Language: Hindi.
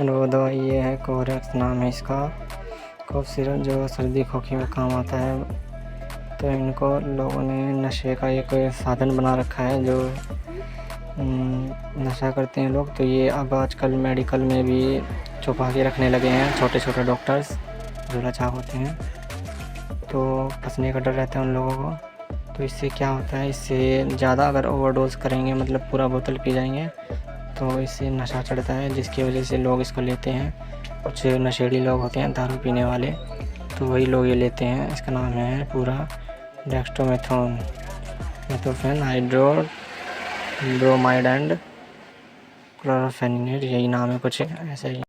वो दवाई ये है, कोरेक्स नाम है इसका, कफ सिरप, जो सर्दी खोखी में काम आता है। तो इनको लोगों ने नशे का एक साधन बना रखा है, जो नशा करते हैं लोग। तो ये अब आजकल मेडिकल में भी छुपा के रखने लगे हैं, छोटे छोटे डॉक्टर्स जो लाचार होते हैं, तो फंसने का डर रहता है उन लोगों को। तो इससे क्या होता है, इससे ज़्यादा अगर ओवरडोज करेंगे, मतलब पूरा बोतल पी जाएंगे, तो इससे नशा चढ़ता है, जिसकी वजह से लोग इसको लेते हैं। कुछ नशेड़ी लोग होते हैं दारू पीने वाले, तो वही लोग ये लेते हैं। इसका नाम है पूरा डेक्स्ट्रोमेथोन मेथोफेन हाइड्रोब्रोमाइड एंड क्लोरोफेनिनेट, यही नाम है कुछ ऐसा ही।